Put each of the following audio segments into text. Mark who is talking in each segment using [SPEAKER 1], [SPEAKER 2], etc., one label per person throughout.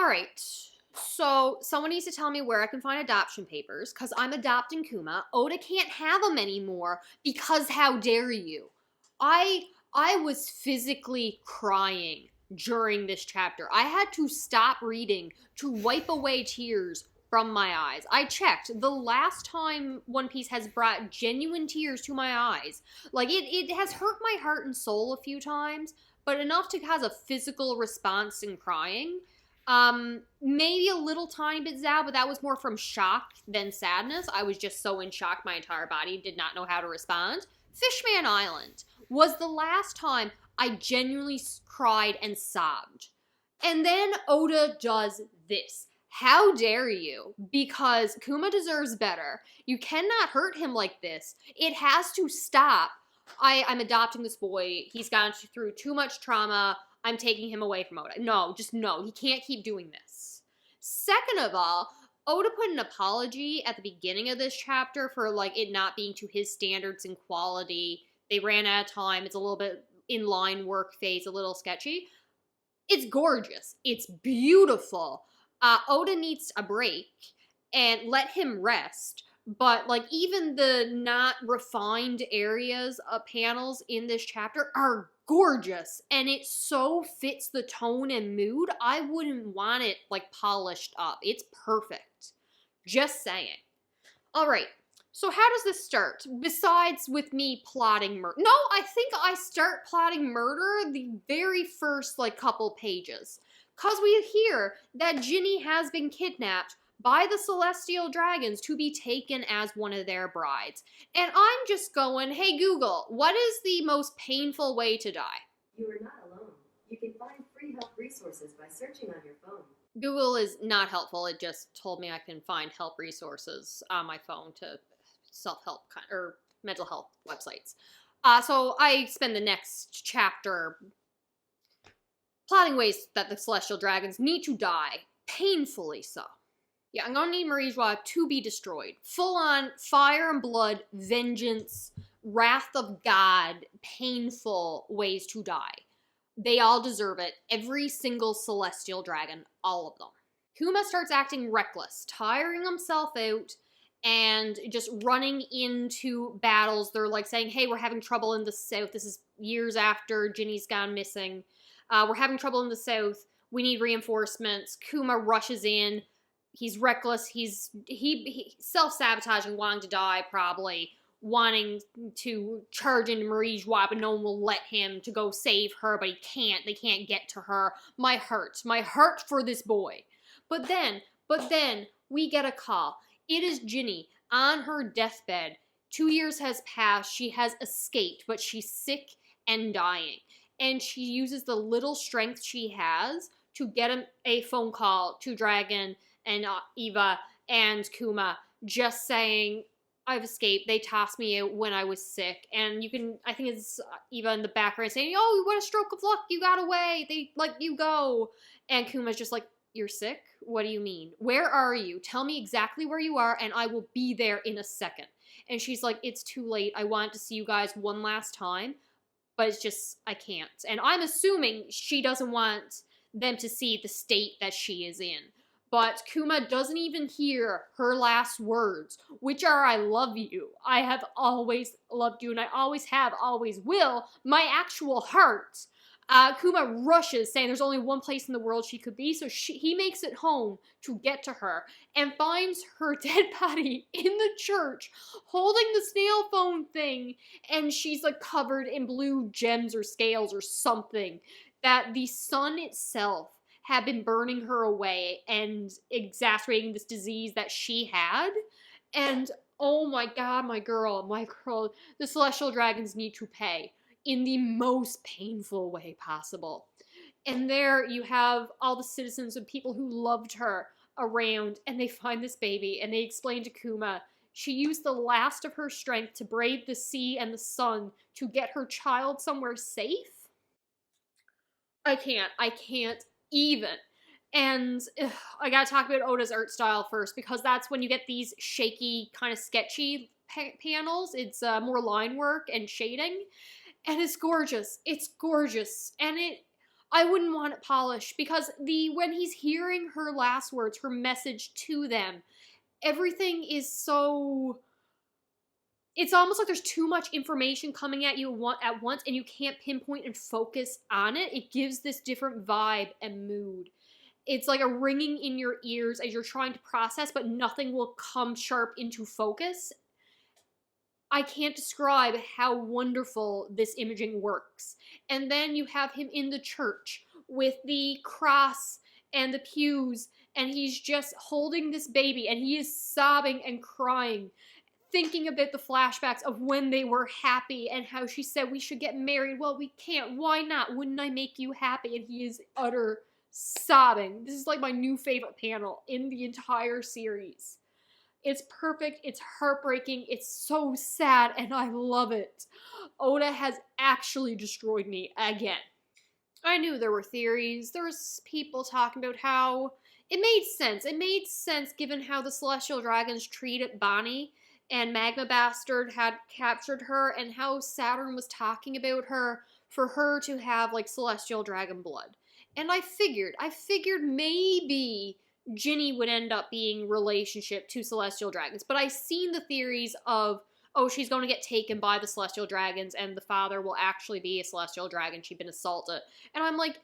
[SPEAKER 1] All right. So someone needs to tell me where I can find adoption papers because I'm adopting Kuma. Oda can't have them anymore because how dare you? I I was physically crying during this chapter. I had to stop reading to wipe away tears from my eyes. I checked the last time One Piece has brought genuine tears to my eyes. Like it has hurt my heart and soul a few times, but enough to cause a physical response in crying. Maybe a little tiny bit Zao, but that was more from shock than sadness. I was just so in shock, my entire body did not know how to respond. Fishman Island was the last time I genuinely cried and sobbed. And then Oda does this. How dare you? Because Kuma deserves better. You cannot hurt him like this. It has to stop. I'm adopting this boy. He's gone through too much trauma. I'm taking him away from Oda. No, just no. He can't keep doing this. Second of all, Oda put an apology at the beginning of this chapter for like it not being to his standards and quality. They ran out of time. It's a little bit in-line work phase, a little sketchy. It's gorgeous. It's beautiful. Oda needs a break and let him rest. But like even the not refined areas of panels in this chapter are gorgeous, and it so fits the tone and mood. I wouldn't want it like polished up. It's perfect. Just saying. All right. So how does this start? Besides with me plotting murder. No, I think I start plotting murder the very first like couple pages. Cause we hear that Ginny has been kidnapped by the Celestial Dragons to be taken as one of their brides. And I'm just going, hey Google, what is the most painful way to die?
[SPEAKER 2] You are not alone. You can find free help resources by searching on your phone.
[SPEAKER 1] Google is not helpful. It just told me I can find help resources on my phone to self-help or mental health websites. So I spend the next chapter plotting ways that the Celestial Dragons need to die, painfully so. Yeah, I'm gonna need Marie Joie to be destroyed. Full on fire and blood, vengeance, wrath of God, painful ways to die. They all deserve it. Every single Celestial Dragon, all of them. Kuma starts acting reckless, tiring himself out, and just running into battles. They're like saying, hey, we're having trouble in the south. This is years after Ginny's gone missing. We're having trouble in the south. We need reinforcements. Kuma rushes in. He's reckless. He's self-sabotaging, wanting to die, probably. Wanting to charge into Marie Joie, but no one will let him to go save her, but he can't. They can't get to her. My heart for this boy. But then, we get a call. It is Ginny on her deathbed. 2 years has passed. She has escaped, but she's sick and dying. And she uses the little strength she has to get a phone call to Dragon and Eva and Kuma, just saying, I've escaped. They tossed me out when I was sick. And you can, I think it's Eva in the background saying, oh, what a stroke of luck. You got away. They let you go. And Kuma's just like, you're sick? What do you mean? Where are you? Tell me exactly where you are and I will be there in a second. And she's like, it's too late. I want to see you guys one last time, but it's just, I can't. And I'm assuming she doesn't want them to see the state that she is in. But Kuma doesn't even hear her last words, which are, I love you. I have always loved you, and I always have, always will. My actual heart. Kuma rushes, saying there's only one place in the world she could be, so he makes it home to get to her, and finds her dead body in the church, holding the snail phone thing, and she's like covered in blue gems or scales or something, that the sun itself had been burning her away and exacerbating this disease that she had. And oh my god, my girl, the Celestial Dragons need to pay in the most painful way possible. And there you have all the citizens and people who loved her around, and they find this baby, and they explain to Kuma she used the last of her strength to brave the sea and the sun to get her child somewhere safe. I can't even. And I gotta talk about Oda's art style first, because that's when you get these shaky, kind of sketchy panels. It's more line work and shading, and it's gorgeous. It's gorgeous, and I wouldn't want it polished because when he's hearing her last words, her message to them, everything is so, it's almost like there's too much information coming at you at once and you can't pinpoint and focus on it. It gives this different vibe and mood. It's like a ringing in your ears as you're trying to process, but nothing will come sharp into focus. I can't describe how wonderful this imaging works. And then you have him in the church with the cross and the pews, and he's just holding this baby, and he is sobbing and crying, thinking about the flashbacks of when they were happy and how she said we should get married. Well, we can't. Why not? Wouldn't I make you happy? And he is utter sobbing. This is like my new favorite panel in the entire series. It's perfect, it's heartbreaking, it's so sad, and I love it. Oda has actually destroyed me again. I knew there were theories. There was people talking about how it made sense. It made sense given how the Celestial Dragons treated Bonney and Magma Bastard had captured her and how Saturn was talking about her for her to have like Celestial Dragon blood. And I figured maybe Ginny would end up being relationship to Celestial Dragons. But I've seen the theories of, oh, she's going to get taken by the Celestial Dragons and the father will actually be a Celestial Dragon. She'd been assaulted. And I'm like,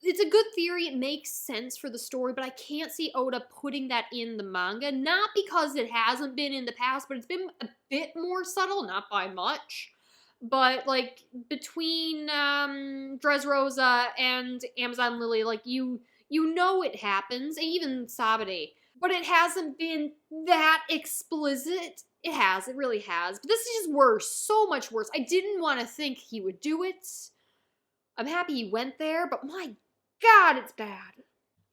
[SPEAKER 1] it's a good theory. It makes sense for the story, but I can't see Oda putting that in the manga. Not because it hasn't been in the past, but it's been a bit more subtle, not by much. But, like, between Dressrosa and Amazon Lily, like, you know it happens, and even Sabade. But it hasn't been that explicit. It really has. But this is just worse, so much worse. I didn't want to think he would do it. I'm happy he went there, but my God, it's bad.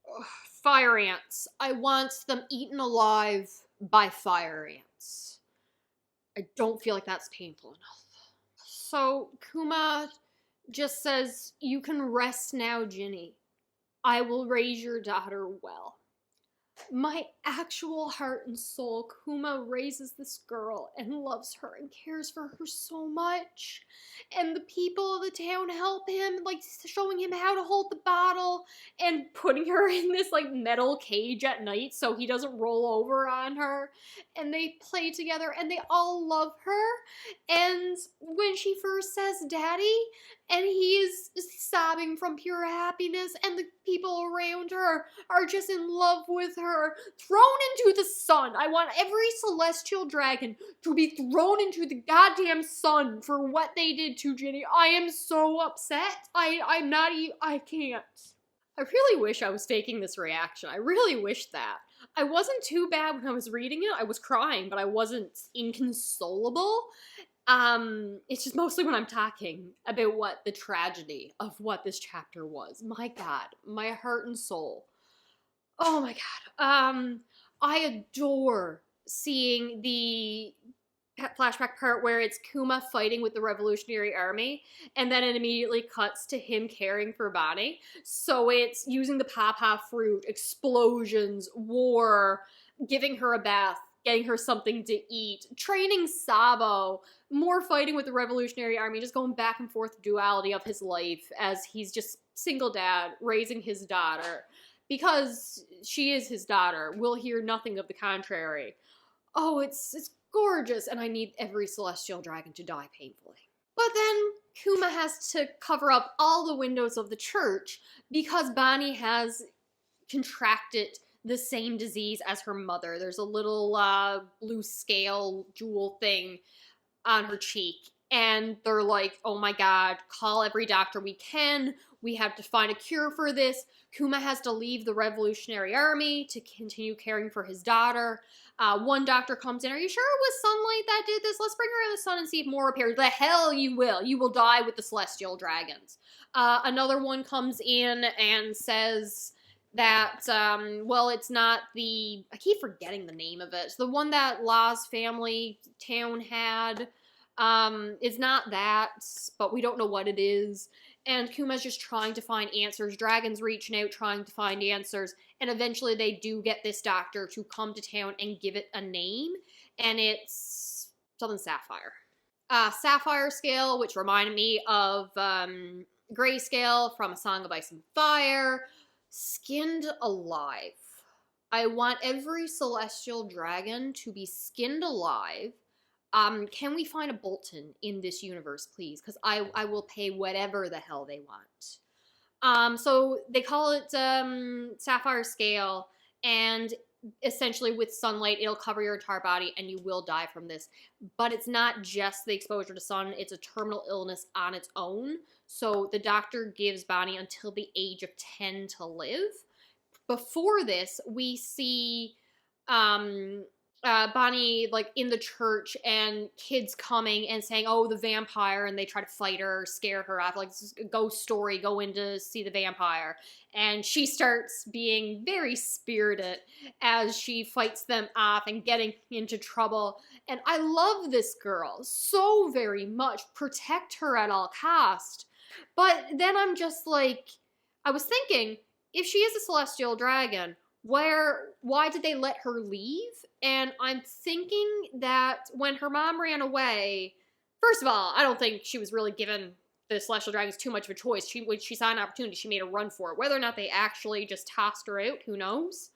[SPEAKER 1] Ugh, fire ants. I want them eaten alive by fire ants. I don't feel like that's painful enough. So Kuma just says, you can rest now, Ginny. I will raise your daughter well. My actual heart and soul, Kuma raises this girl and loves her and cares for her so much. And the people of the town help him, like showing him how to hold the bottle and putting her in this like metal cage at night so he doesn't roll over on her. And they play together and they all love her. And when she first says daddy, and he is sobbing from pure happiness, and the people around her are just in love with her, thrown into the sun. I want every celestial dragon to be thrown into the goddamn sun for what they did to Ginny. I am so upset. I'm not even, I can't. I really wish I was faking this reaction. I really wish that. I wasn't too bad when I was reading it. I was crying, but I wasn't inconsolable. It's just mostly when I'm talking about what the tragedy of what this chapter was. My God, my heart and soul. Oh my God. I adore seeing the flashback part where it's Kuma fighting with the Revolutionary Army, and then it immediately cuts to him caring for Bonney. So it's using the pawpaw fruit, explosions, war, giving her a bath, getting her something to eat, training Sabo, more fighting with the Revolutionary Army, just going back and forth duality of his life as he's just single dad raising his daughter. Because she is his daughter, we'll hear nothing of the contrary. Oh, it's gorgeous, and I need every celestial dragon to die painfully. But then Kuma has to cover up all the windows of the church because Bonney has contracted the same disease as her mother. There's a little blue scale jewel thing on her cheek. And they're like, oh my God, call every doctor we can. We have to find a cure for this. Kuma has to leave the Revolutionary Army to continue caring for his daughter. One doctor comes in, are you sure it was sunlight that did this? Let's bring her in the sun and see if more appears. The hell you will. You will die with the celestial dragons. Another one comes in and says that, well, it's not the, I keep forgetting the name of it. It's the one that Law's family town had. It's not that, but we don't know what it is. And Kuma's just trying to find answers. Dragon's reaching out, trying to find answers. And eventually they do get this doctor to come to town and give it a name. And it's something Sapphire. Sapphire scale, which reminded me of Grayscale from A Song of Ice and Fire, skinned alive. I want every celestial dragon to be skinned alive. Can we find a Bolton in this universe, please? Because I will pay whatever the hell they want. So they call it sapphire scale, and essentially with sunlight, it'll cover your entire body and you will die from this. But it's not just the exposure to sun, it's a terminal illness on its own. So the doctor gives Bonney until the age of 10 to live. Before this, we see Bonney like in the church and kids coming and saying, "Oh, the vampire," and they try to fight her, or scare her off, like a ghost story. Go in to see the vampire, and she starts being very spirited as she fights them off and getting into trouble. And I love this girl so very much. Protect her at all cost. But then I'm just like, I was thinking, if she is a celestial dragon, why did they let her leave? And I'm thinking that when her mom ran away, first of all, I don't think she was really given the celestial dragons too much of a choice. When she saw an opportunity, she made a run for it. Whether or not they actually just tossed her out, who knows?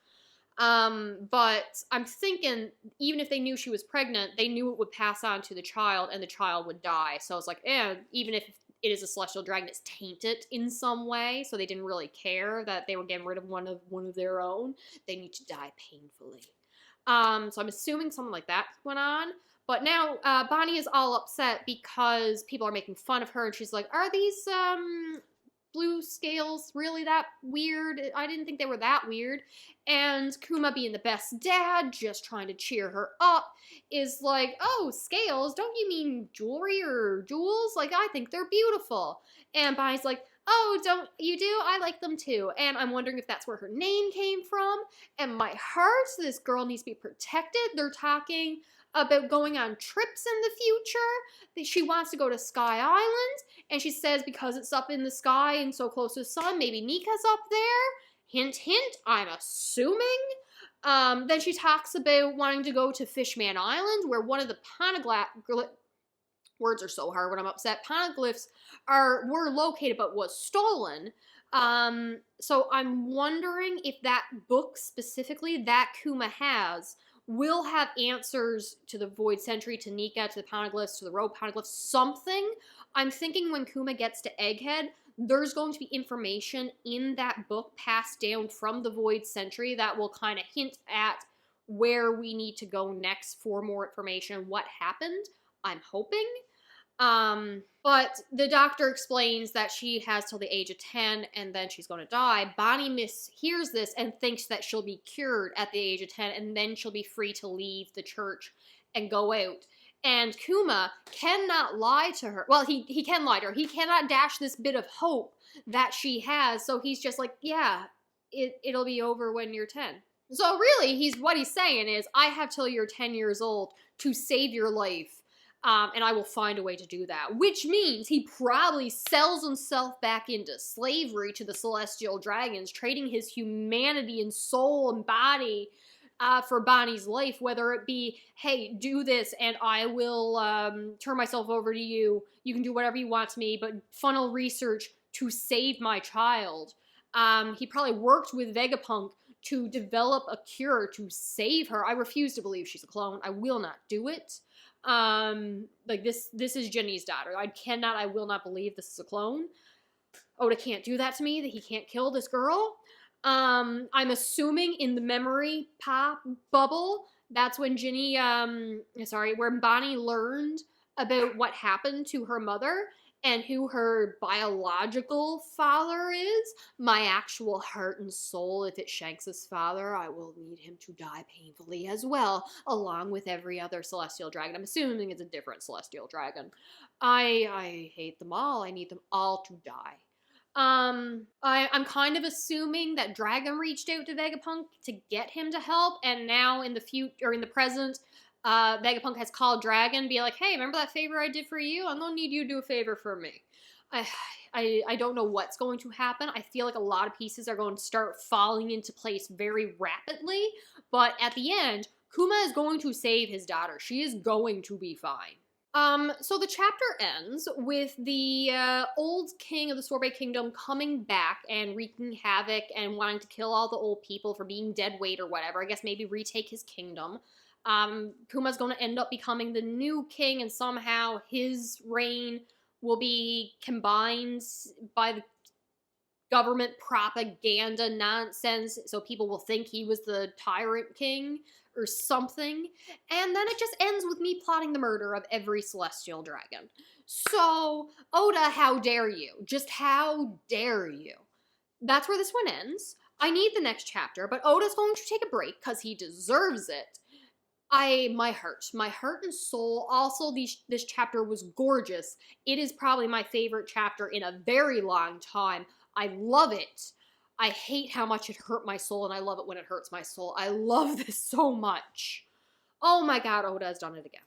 [SPEAKER 1] But I'm thinking, even if they knew she was pregnant, they knew it would pass on to the child and the child would die. So it's like, even if it is a celestial dragon, it's tainted in some way, so they didn't really care that they were getting rid of one of their own. They need to die painfully. So I'm assuming something like that went on. But now Bonney is all upset because people are making fun of her, and she's like, "Are these blue scales really that weird? I didn't think they were that weird." And Kuma, being the best dad, just trying to cheer her up, is like, "Oh, scales? Don't you mean jewelry or jewels? Like, I think they're beautiful." And Bonnie's like, "Oh, don't you do? I like them too." And I'm wondering if that's where her name came from. And my heart, this girl needs to be protected. They're talking about going on trips in the future. That she wants to go to Sky Island, and she says because it's up in the sky and so close to the sun, maybe Nika's up there. Hint, hint, I'm assuming. Then she talks about wanting to go to Fishman Island, where one of the words are so hard when I'm upset. Poneglyphs were located but was stolen. So I'm wondering if that book specifically that Kuma has will have answers to the Void Sentry, to Nika, to the Poneglyphs, to the Rogue Poneglyphs, something. I'm thinking when Kuma gets to Egghead, there's going to be information in that book passed down from the Void Sentry that will kind of hint at where we need to go next for more information, what happened. I'm hoping. But the doctor explains that she has till the age of 10 and then she's going to die. Bonney mishears this and thinks that she'll be cured at the age of 10 and then she'll be free to leave the church and go out. And Kuma cannot lie to her. Well, he can lie to her. He cannot dash this bit of hope that she has. So he's just like, yeah, it'll be over when you're 10. So really, what he's saying is, I have till you're 10 years old to save your life. And I will find a way to do that. Which means he probably sells himself back into slavery to the celestial dragons, trading his humanity and soul and body for Bonney's life, whether it be, hey, do this and I will turn myself over to you. You can do whatever you want to me, but funnel research to save my child. He probably worked with Vegapunk to develop a cure to save her. I refuse to believe she's a clone. I will not do it. Like this is Ginny's daughter. I will not believe this is a clone. Oda can't do that to me, that he can't kill this girl. I'm assuming in the memory pop bubble, that's when when Bonney learned about what happened to her mother and who her biological father is. My actual heart and soul, if it's Shanks' father, I will need him to die painfully as well, along with every other celestial dragon. I'm assuming it's a different celestial dragon. I hate them all. I need them all to die. I'm kind of assuming that Dragon reached out to Vegapunk to get him to help, and now in the future, or in the present, Vegapunk has called Dragon, be like, hey, remember that favor I did for you? I'm gonna need you to do a favor for me. I don't know what's going to happen. I feel like a lot of pieces are going to start falling into place very rapidly, but at the end, Kuma is going to save his daughter. She is going to be fine. So the chapter ends with the old king of the Sorbet Kingdom coming back and wreaking havoc and wanting to kill all the old people for being dead weight or whatever. I guess maybe retake his kingdom. Kuma's going to end up becoming the new king, and somehow his reign will be combined by the government propaganda nonsense, so people will think he was the tyrant king or something. And then it just ends with me plotting the murder of every celestial dragon. So, Oda, how dare you? Just how dare you? That's where this one ends. I need the next chapter, but Oda's going to take a break because he deserves it. My heart and soul. Also, this chapter was gorgeous. It is probably my favorite chapter in a very long time. I love it. I hate how much it hurt my soul, and I love it when it hurts my soul. I love this so much. Oh my god, Oda has done it again.